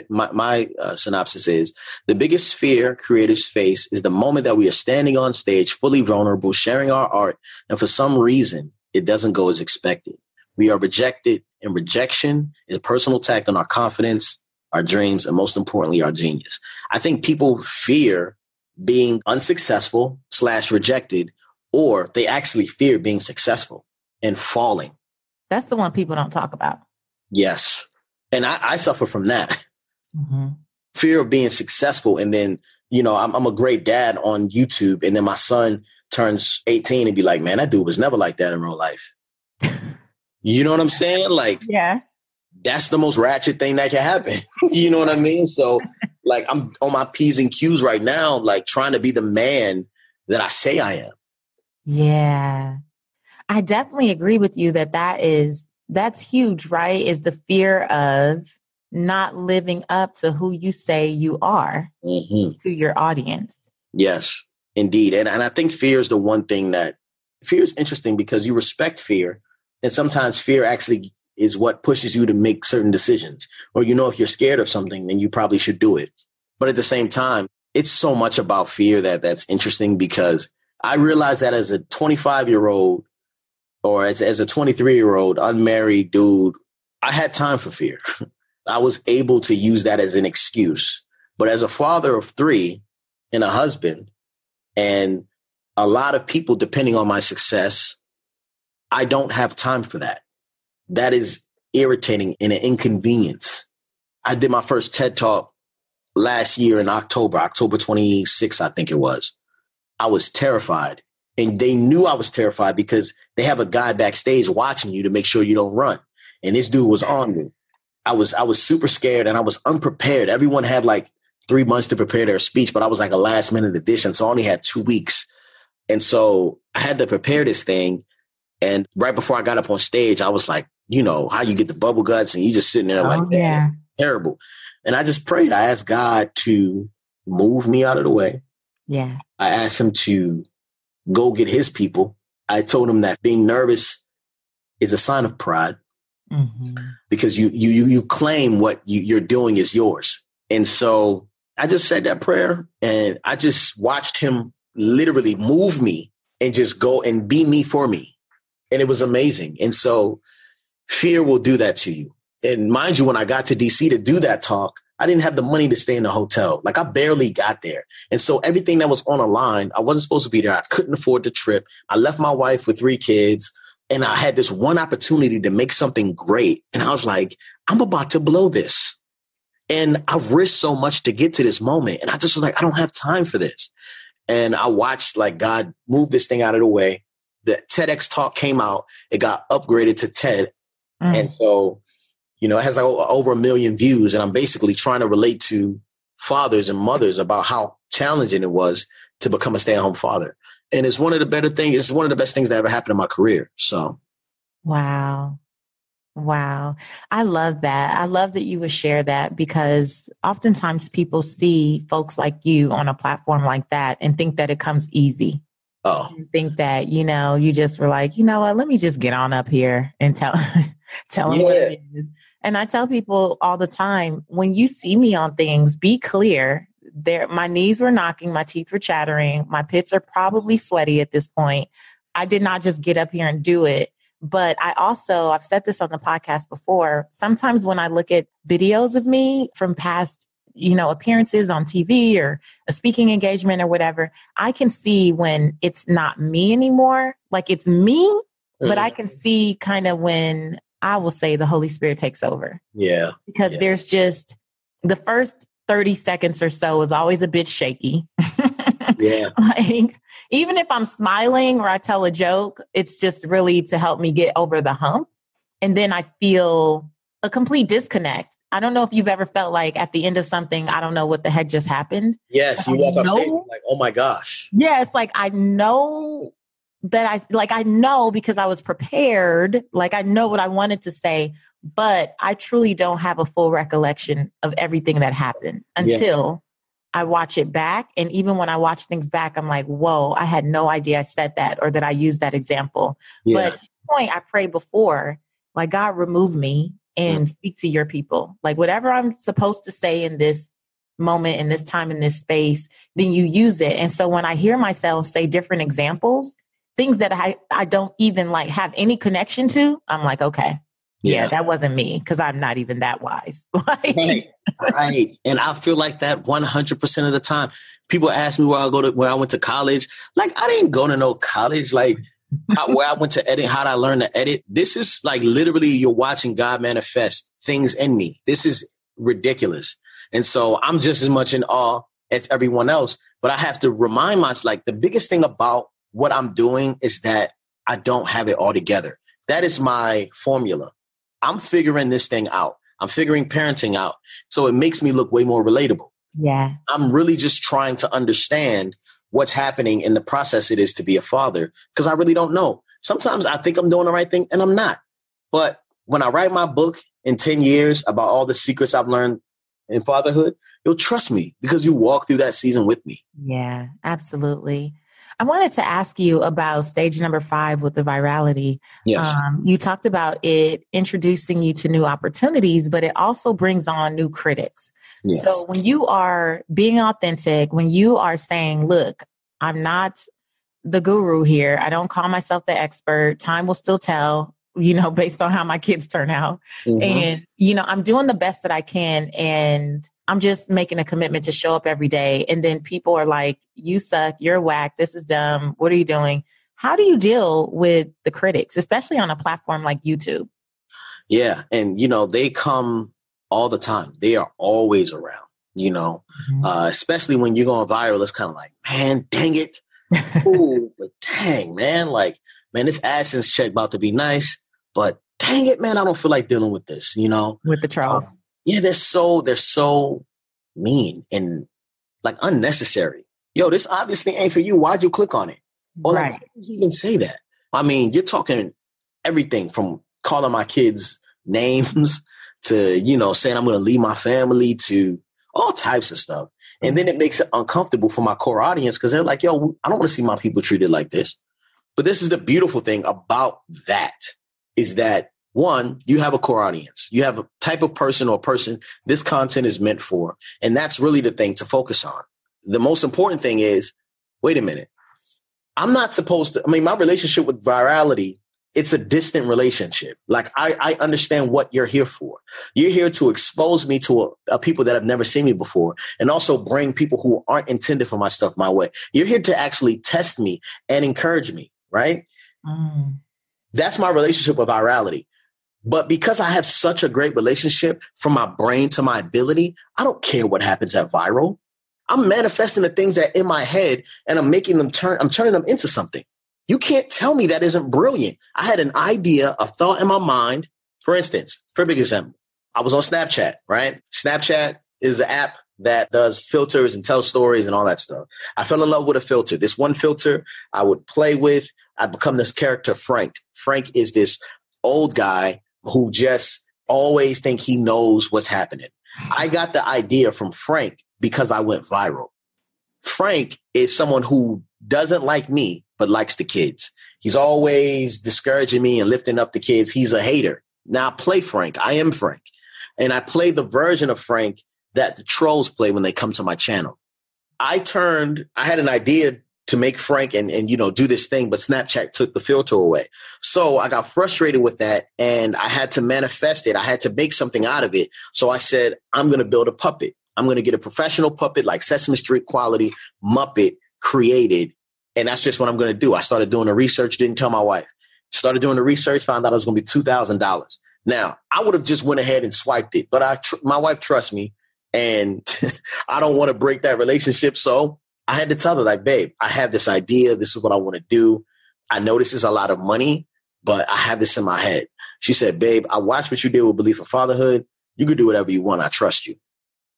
my synopsis is, the biggest fear creators face is the moment that we are standing on stage, fully vulnerable, sharing our art, and for some reason, it doesn't go as expected. We are rejected, and rejection is a personal attack on our confidence, our dreams, and most importantly, our genius. I think people fear being unsuccessful / rejected, or they actually fear being successful and falling. That's the one people don't talk about. Yes. And I suffer from that. Fear of being successful. And then, I'm a great dad on YouTube. And then my son turns 18 and be like, man, that dude was never like that in real life. You know what I'm saying? Like, yeah, that's the most ratchet thing that can happen. You know what I mean? So like, I'm on my P's and Q's right now, like trying to be the man that I say I am. Yeah, I definitely agree with you that's huge, right? Is the fear of not living up to who you say you are to your audience. Yes, indeed. And I think fear is the one thing fear is interesting, because you respect fear. And sometimes fear actually is what pushes you to make certain decisions. Or, if you're scared of something, then you probably should do it. But at the same time, it's so much about fear that's interesting, because I realized that as a 25-year-old or as a 23-year-old unmarried dude, I had time for fear. I was able to use that as an excuse. But as a father of 3 and a husband, and a lot of people depending on my success, I don't have time for that. That is irritating and an inconvenience. I did my first TED Talk last year in October 26th, I think it was. I was terrified. And they knew I was terrified because they have a guy backstage watching you to make sure you don't run. And this dude was on me. I was super scared and I was unprepared. Everyone had like 3 months to prepare their speech, but I was like a last minute addition. So I only had 2 weeks. And so I had to prepare this thing. And right before I got up on stage, I was like, you know, how you get the bubble guts and you just sitting there like, yeah, terrible. And I just prayed. I asked God to move me out of the way. Yeah. I asked him to go get his people. I told him that being nervous is a sign of pride because you claim what you're doing is yours. And so I just said that prayer and I just watched him literally move me and just go and be me for me. And it was amazing. And so fear will do that to you. And mind you, when I got to DC to do that talk, I didn't have the money to stay in the hotel. Like I barely got there. And so everything that was on the line, I wasn't supposed to be there. I couldn't afford the trip. I left my wife with 3 kids and I had this one opportunity to make something great. And I was like, I'm about to blow this. And I've risked so much to get to this moment. And I just was like, I don't have time for this. And I watched like God move this thing out of the way. The TEDx talk came out. It got upgraded to TED. And so, you know, it has like over 1 million views. And I'm basically trying to relate to fathers and mothers about how challenging it was to become a stay-at-home father. And it's one of the better things. It's one of the best things that ever happened in my career. So. Wow. I love that. I love that you would share that because oftentimes people see folks like you on a platform like that and think that it comes easy. Oh. And think that, you know, you just were like, you know what, let me just get on up here and tell them what it is. And I tell people all the time, when you see me on things, be clear. My knees were knocking, my teeth were chattering, my pits are probably sweaty at this point. I did not just get up here and do it. But I've said this on the podcast before, sometimes when I look at videos of me from past, you know, appearances on TV or a speaking engagement or whatever, I can see when it's not me anymore, like it's me, but I can see kind of when I will say the Holy Spirit takes over. Yeah. Because there's just the first 30 seconds or so is always a bit shaky. Yeah. Like, even if I'm smiling or I tell a joke, it's just really to help me get over the hump. And then I feel a complete disconnect. I don't know if you've ever felt like at the end of something, I don't know what the heck just happened. Yes. You walk off stage like, oh my gosh. Yeah. It's like, I know that I know because I was prepared. Like I know what I wanted to say, but I truly don't have a full recollection of everything that happened until I watch it back. And even when I watch things back, I'm like, whoa, I had no idea I said that or that I used that example. Yeah. But to the point I prayed before, like, God, remove me and speak to your people. Like whatever I'm supposed to say in this moment, in this time, in this space, then you use it. And so when I hear myself say different examples, things that I don't even like have any connection to, I'm like, okay. Yeah, that wasn't me because I'm not even that wise. Right. And I feel like that 100% of the time. People ask me where I went to college. Like, I didn't go to no college. Like, where I went to edit, how did I learn to edit? This is like literally you're watching God manifest things in me. This is ridiculous. And so I'm just as much in awe as everyone else. But I have to remind myself, like, the biggest thing about what I'm doing is that I don't have it all together. That is my formula. I'm figuring this thing out. I'm figuring parenting out. So it makes me look way more relatable. Yeah. I'm really just trying to understand what's happening in the process it is to be a father, because I really don't know. Sometimes I think I'm doing the right thing and I'm not. But when I write my book in 10 years about all the secrets I've learned in fatherhood, you'll trust me because you walk through that season with me. Yeah, absolutely. I wanted to ask you about stage number 5 with the virality. Yes. You talked about it introducing you to new opportunities, but it also brings on new critics. Yes. So when you are being authentic, when you are saying, look, I'm not the guru here. I don't call myself the expert. Time will still tell, you know, based on how my kids turn out. And, you know, I'm doing the best that I can. And I'm just making a commitment to show up every day. And then people are like, you suck, you're whack, this is dumb, what are you doing? How do you deal with the critics, especially on a platform like YouTube? Yeah. And, you know, they come all the time. They are always around, you know, especially when you're going viral. It's kind of like, man, dang it. Ooh, but dang, man, like, man, this AdSense check about to be nice, but dang it, man, I don't feel like dealing with this, you know? With the trolls. Yeah, they're so mean and like unnecessary. Yo, this obviously ain't for you. Why'd you click on it? Or like, why did you even say that? I mean, you're talking everything from calling my kids names to, you know, saying I'm going to leave my family to all types of stuff. And then it makes it uncomfortable for my core audience because they're like, yo, I don't want to see my people treated like this. But this is the beautiful thing about that is that, one, you have a core audience. You have a type of person or person this content is meant for. And that's really the thing to focus on. The most important thing is, wait a minute. I'm not supposed to, I mean, my relationship with virality, it's a distant relationship. Like I understand what you're here for. You're here to expose me to a people that have never seen me before and also bring people who aren't intended for my stuff my way. You're here to actually test me and encourage me, right? That's my relationship with virality. But because I have such a great relationship from my brain to my ability, I don't care what happens at viral. I'm manifesting the things that in my head and I'm making them I'm turning them into something. You can't tell me that isn't brilliant. I had an idea, a thought in my mind. For instance, perfect example. I was on Snapchat, right? Snapchat is an app that does filters and tells stories and all that stuff. I fell in love with a filter. This one filter I would play with. I become this character, Frank. Frank is this old guy who just always think he knows what's happening. I got the idea from Frank because I went viral. Frank is someone who doesn't like me, but likes the kids. He's always discouraging me and lifting up the kids. He's a hater. Now I play Frank. I am Frank. And I play the version of Frank that the trolls play when they come to my channel. I had an idea to make Frank and do this thing, but Snapchat took the filter away. So I got frustrated with that and I had to manifest it. I had to make something out of it. So I said, I'm going to build a puppet. I'm going to get a professional puppet like Sesame Street quality Muppet created. And that's just what I'm going to do. I started doing the research, didn't tell my wife. Started doing the research, found out it was going to be $2,000. Now, I would have just went ahead and swiped it, but my wife trusts me and I don't want to break that relationship. So I had to tell her, like, babe, I have this idea. This is what I want to do. I know this is a lot of money, but I have this in my head. She said, babe, I watched what you did with Belief in Fatherhood. You could do whatever you want. I trust you.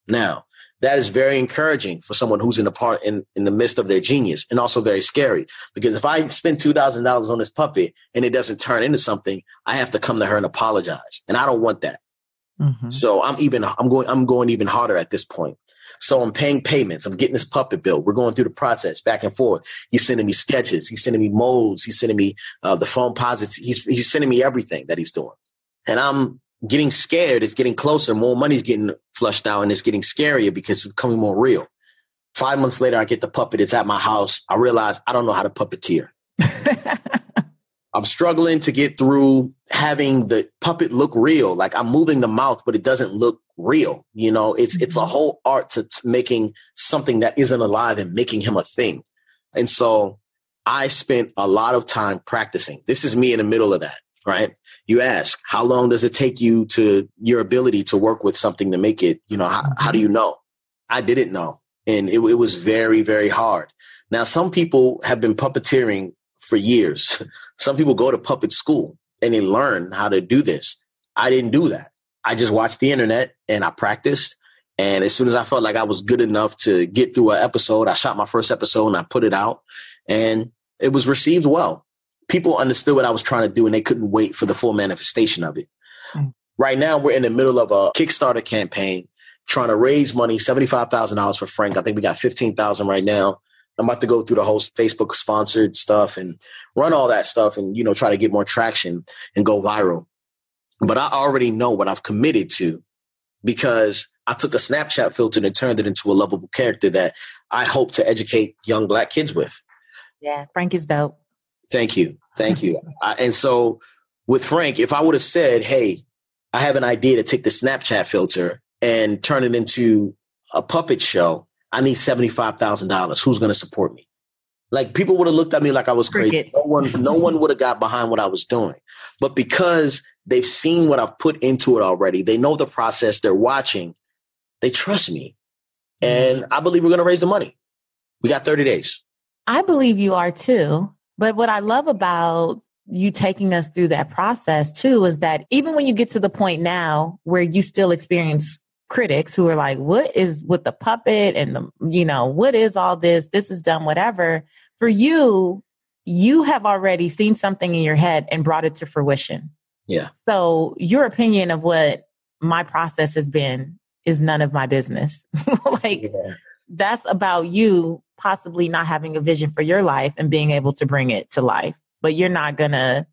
Now, that is very encouraging for someone who's in the midst of their genius and also very scary because if I spend $2,000 on this puppet and it doesn't turn into something, I have to come to her and apologize. And I don't want that. Mm-hmm. So I'm going even harder at this point. So I'm paying payments. I'm getting this puppet built. We're going through the process back and forth. He's sending me sketches. He's sending me molds. He's sending me the foam posits. He's sending me everything that he's doing. And I'm getting scared. It's getting closer. More money's getting flushed out and it's getting scarier because it's becoming more real. 5 months later, I get the puppet. It's at my house. I realize I don't know how to puppeteer. I'm struggling to get through having the puppet look real. Like I'm moving the mouth, but it doesn't look real. You know, it's a whole art to making something that isn't alive and making him a thing. And so I spent a lot of time practicing. This is me in the middle of that, right? You ask, how long does it take you to your ability to work with something to make it, how do you know? I didn't know. And it was very, very hard. Now, some people have been puppeteering for years. Some people go to puppet school and they learn how to do this. I didn't do that. I just watched the internet and I practiced. And as soon as I felt like I was good enough to get through an episode, I shot my first episode and I put it out and it was received well. People understood what I was trying to do and they couldn't wait for the full manifestation of it. Right now, we're in the middle of a Kickstarter campaign trying to raise money, $75,000 for Frank. I think we got 15,000 right now. I'm about to go through the whole Facebook sponsored stuff and run all that stuff and, try to get more traction and go viral. But I already know what I've committed to because I took a Snapchat filter and turned it into a lovable character that I hope to educate young Black kids with. Yeah, Frank is dope. Thank you. Thank you. And so with Frank, if I would have said, hey, I have an idea to take the Snapchat filter and turn it into a puppet show, I need $75,000. Who's going to support me? Like people would have looked at me like I was crazy. No one would have got behind what I was doing. But because they've seen what I've put into it already, they know the process, they're watching, they trust me. And I believe we're going to raise the money. We got 30 days. I believe you are too. But what I love about you taking us through that process too is that even when you get to the point now where you still experience critics who are like, what is with the puppet and what is all this? This is dumb, whatever. For you, you have already seen something in your head and brought it to fruition. Yeah. So your opinion of what my process has been is none of my business. That's about you possibly not having a vision for your life and being able to bring it to life, but you're not going to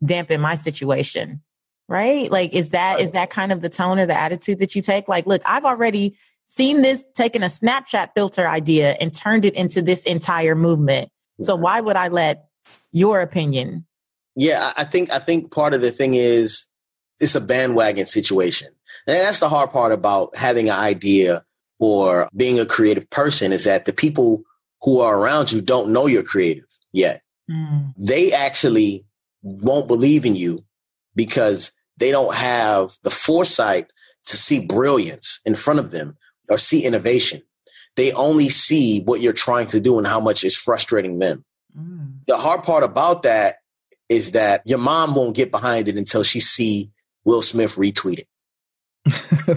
dampen my situation. Right? Like, is that kind of the tone or the attitude that you take? Like, look, I've already seen this, taken a Snapchat filter idea and turned it into this entire movement. So why would I let your opinion? Yeah, I think part of the thing is it's a bandwagon situation. And that's the hard part about having an idea or being a creative person is that the people who are around you don't know you're creative yet. They actually won't believe in you because they don't have the foresight to see brilliance in front of them or see innovation. They only see what you're trying to do and how much is frustrating them. The hard part about that is that your mom won't get behind it until she see Will Smith retweet it.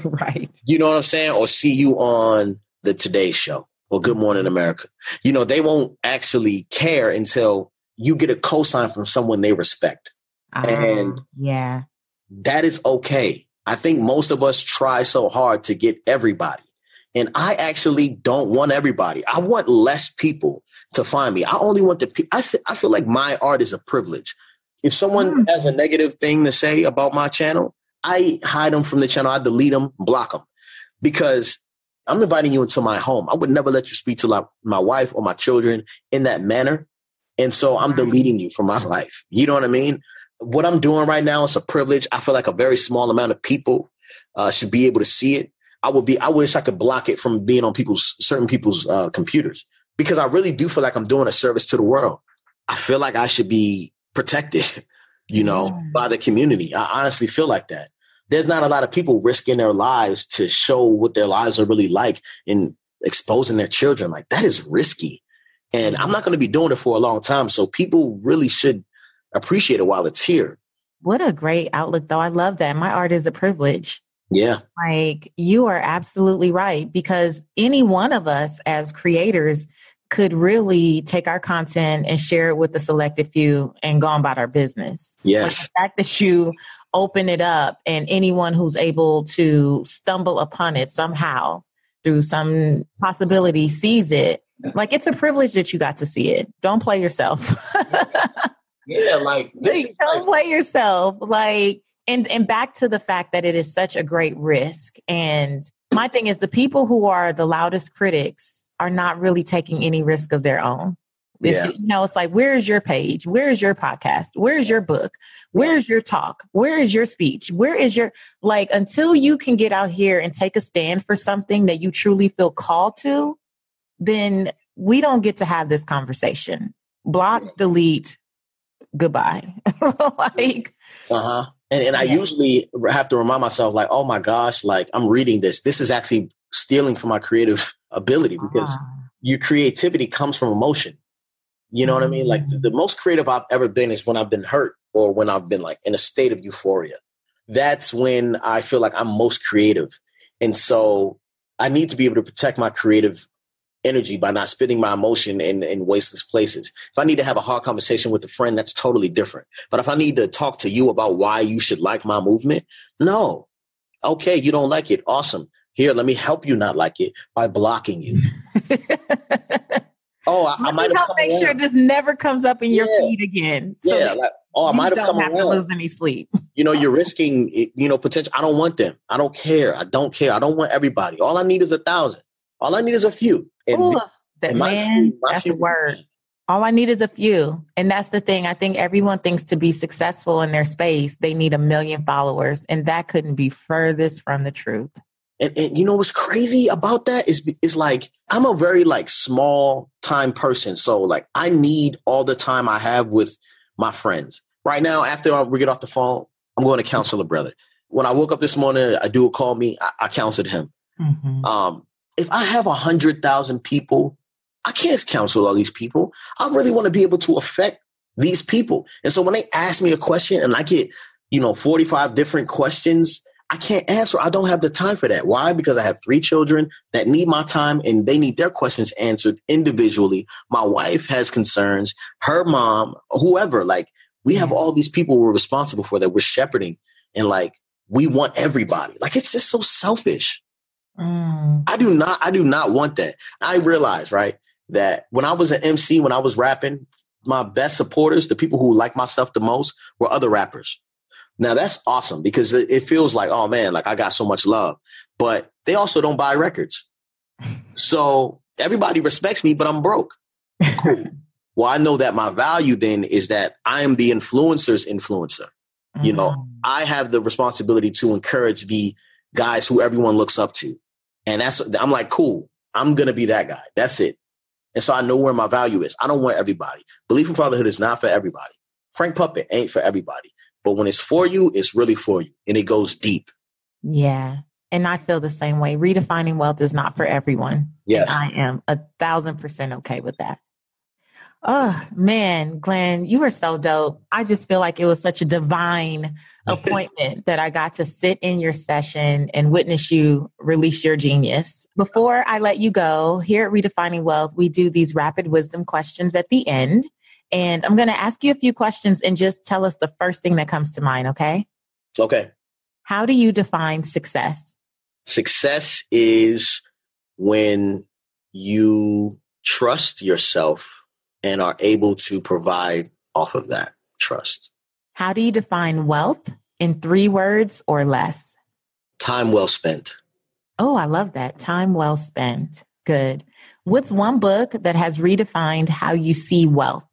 Right. You know what I'm saying? Or see you on the Today Show or Good Morning America. They won't actually care until you get a cosign from someone they respect. And yeah, that is okay. I think most of us try so hard to get everybody. And I actually don't want everybody. I want less people to find me. I only want the people. I feel like my art is a privilege. If someone has a negative thing to say about my channel, I hide them from the channel. I delete them, block them, because I'm inviting you into my home. I would never let you speak to my wife or my children in that manner. And so I'm deleting you from my life. You know what I mean? What I'm doing right now is a privilege. I feel like a very small amount of people should be able to see it. I wish I could block it from being on certain people's computers, because I really do feel like I'm doing a service to the world. I feel like I should be protected, by the community. I honestly feel like that. There's not a lot of people risking their lives to show what their lives are really like and exposing their children. Like, that is risky. And I'm not going to be doing it for a long time. So people really should appreciate it while it's here. What a great outlook, though. I love that. My art is a privilege. Yeah. Like, you are absolutely right, because any one of us as creators could really take our content and share it with the selected few and go on about our business. Yes. Like, the fact that you open it up and anyone who's able to stumble upon it somehow through some possibility sees it. Like, it's a privilege that you got to see it. Don't play yourself. Yeah, don't play yourself. Like, and back to the fact that it is such a great risk. And my thing is, the people who are the loudest critics are not really taking any risk of their own. It's like, where is your page? Where is your podcast? Where is your book? Where is your talk? Where is your speech? Where is your, until you can get out here and take a stand for something that you truly feel called to, then we don't get to have this conversation. Block, delete, goodbye. And I usually have to remind myself, like, oh my gosh, like, I'm reading this. This is actually stealing from my creative ability, because your creativity comes from emotion. You know what I mean? Like, the most creative I've ever been is when I've been hurt or when I've been like in a state of euphoria. That's when I feel like I'm most creative. And so I need to be able to protect my creative energy by not spending my emotion in wasteless places. If I need to have a hard conversation with a friend, that's totally different. But if I need to talk to you about why you should like my movement, no. Okay, you don't like it. Awesome. Here, let me help you not like it by blocking you. I might have make sure this never comes up in your feed again. So I might have come to lose any sleep. You're risking, potential. I don't want them. I don't care. I don't want everybody. All I need is 1,000. All I need is a few. That's a word. All I need is a few. And that's the thing. I think everyone thinks to be successful in their space, they need 1 million followers. And that couldn't be furthest from the truth. And what's crazy about that is like, I'm a very small time person. So I need all the time I have with my friends. Right now, after we get off the phone, I'm going to counsel a brother. When I woke up this morning, a dude called me. I counseled him. If I have 100,000 people, I can't counsel all these people. I really want to be able to affect these people. And so when they ask me a question and I get, 45 different questions, I can't answer. I don't have the time for that. Why? Because I have 3 children that need my time and they need their questions answered individually. My wife has concerns, her mom, whoever, like we have all these people we're responsible for that we're shepherding. And like, we want everybody. Like, it's just so selfish. I do not want that. I realized, right, that when I was an MC, when I was rapping, my best supporters, the people who like my stuff the most were other rappers. Now that's awesome because it feels like, oh man, like I got so much love, but they also don't buy records. So everybody respects me, but I'm broke. Cool. Well, I know that my value then is that I am the influencer's influencer. I have the responsibility to encourage the guys who everyone looks up to. And I'm like, cool, I'm going to be that guy. That's it. And so I know where my value is. I don't want everybody. Belief in fatherhood is not for everybody. Frank Puppet ain't for everybody. But when it's for you, it's really for you. And it goes deep. Yeah. And I feel the same way. Redefining wealth is not for everyone. Yes. And I am 1,000% okay with that. Oh, man, Glen, you are so dope. I just feel like it was such a divine appointment that I got to sit in your session and witness you release your genius. Before I let you go, here at Redefining Wealth, we do these rapid wisdom questions at the end. And I'm going to ask you a few questions and just tell us the first thing that comes to mind, okay? Okay. How do you define success? Success is when you trust yourself and are able to provide off of that trust. How do you define wealth in 3 words or less? Time well spent. Oh, I love that. Time well spent. Good. What's one book that has redefined how you see wealth?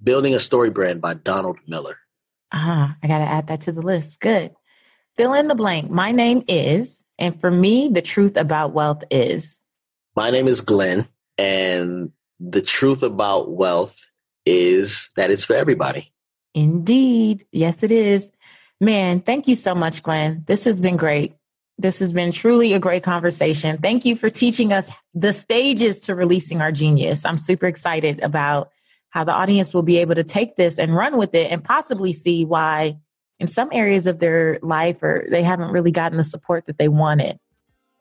Building a Story Brand by Donald Miller. I got to add that to the list. Good. Fill in the blank. My name is, and for me, the truth about wealth is. My name is Glen, and the truth about wealth is that it's for everybody. Indeed. Yes, it is. Man, thank you so much, Glen. This has been great. This has been truly a great conversation. Thank you for teaching us the stages to releasing our genius. I'm super excited about how the audience will be able to take this and run with it and possibly see why in some areas of their life or they haven't really gotten the support that they wanted.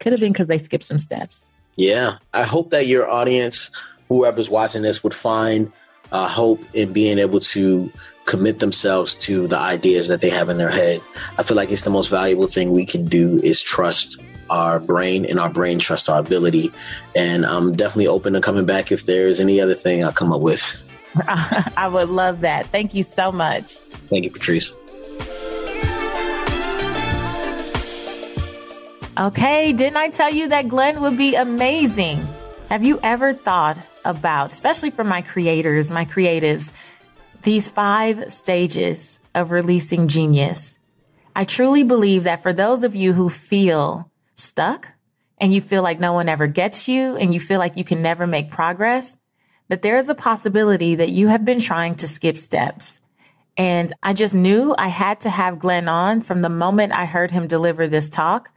Could have been because they skipped some steps. Yeah. I hope that your audience, whoever's watching this, would find hope in being able to commit themselves to the ideas that they have in their head. I feel like it's the most valuable thing we can do is trust our brain and our brain trust our ability. And I'm definitely open to coming back if there's any other thing I come up with. I would love that. Thank you so much. Thank you, Patrice. Okay, didn't I tell you that Glen would be amazing? Have you ever thought about, especially for my creators, my creatives, these 5 stages of releasing genius? I truly believe that for those of you who feel stuck and you feel like no one ever gets you and you feel like you can never make progress, that there is a possibility that you have been trying to skip steps. And I just knew I had to have Glen on from the moment I heard him deliver this talk,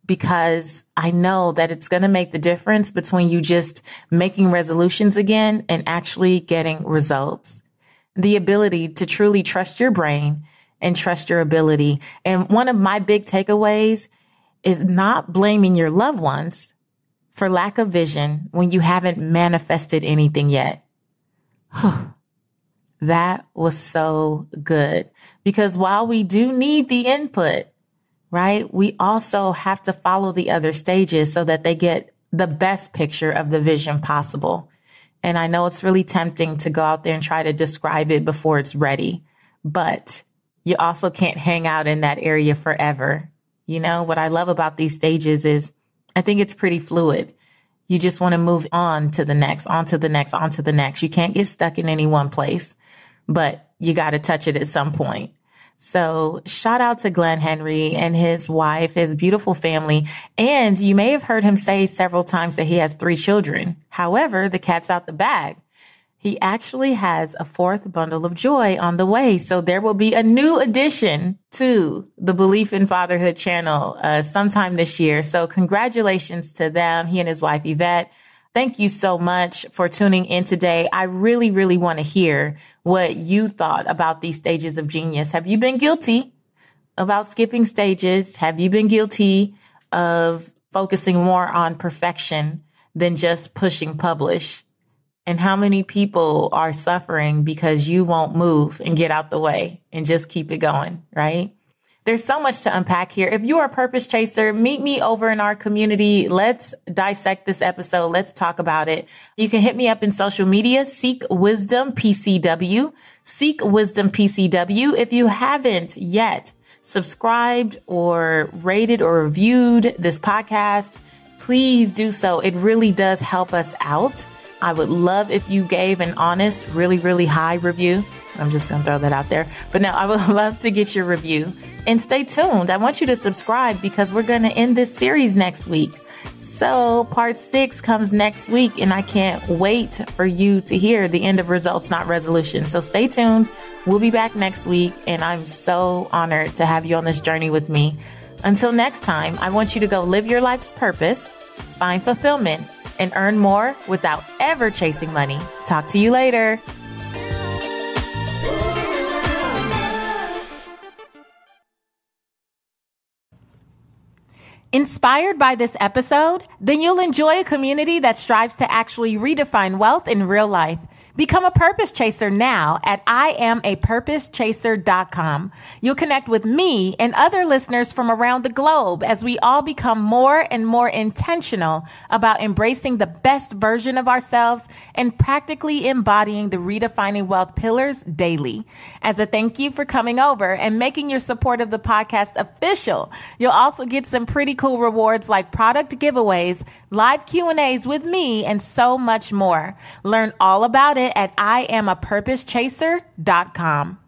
because I know that it's going to make the difference between you just making resolutions again and actually getting results. The ability to truly trust your brain and trust your ability. And one of my big takeaways is not blaming your loved ones for lack of vision when you haven't manifested anything yet. That was so good, because while we do need the input, right, we also have to follow the other stages so that they get the best picture of the vision possible. And I know it's really tempting to go out there and try to describe it before it's ready, but you also can't hang out in that area forever. You know, what I love about these stages is I think it's pretty fluid. You just want to move on to the next, on to the next, on to the next. You can't get stuck in any one place, but you got to touch it at some point. So shout out to Glen Henry and his wife, his beautiful family. And you may have heard him say several times that he has 3 children. However, the cat's out the bag. He actually has a 4th bundle of joy on the way. So there will be a new addition to the Belief in Fatherhood channel sometime this year. So congratulations to them, he and his wife, Yvette. Thank you so much for tuning in today. I really, really want to hear what you thought about these stages of genius. Have you been guilty about skipping stages? Have you been guilty of focusing more on perfection than just pushing publish? And how many people are suffering because you won't move and get out the way and just keep it going, right? There's so much to unpack here. If you are a purpose chaser, meet me over in our community. Let's dissect this episode. Let's talk about it. You can hit me up in social media, Seek Wisdom PCW, Seek Wisdom PCW. If you haven't yet subscribed or rated or reviewed this podcast, please do so. It really does help us out. I would love if you gave an honest, really, really high review. I'm just going to throw that out there. But no, I would love to get your review. And stay tuned. I want you to subscribe because we're going to end this series next week. So part 6 comes next week, and I can't wait for you to hear the end of Results Not Resolutions. So stay tuned. We'll be back next week, and I'm so honored to have you on this journey with me. Until next time, I want you to go live your life's purpose, find fulfillment, and earn more without ever chasing money. Talk to you later. Inspired by this episode? Then you'll enjoy a community that strives to actually redefine wealth in real life. Become a purpose chaser now at IamAPurposeChaser.com. You'll connect with me and other listeners from around the globe as we all become more and more intentional about embracing the best version of ourselves and practically embodying the redefining wealth pillars daily. As a thank you for coming over and making your support of the podcast official, you'll also get some pretty cool rewards like product giveaways, live Q&As with me, and so much more. Learn all about it at IamAPurposeChaser.com.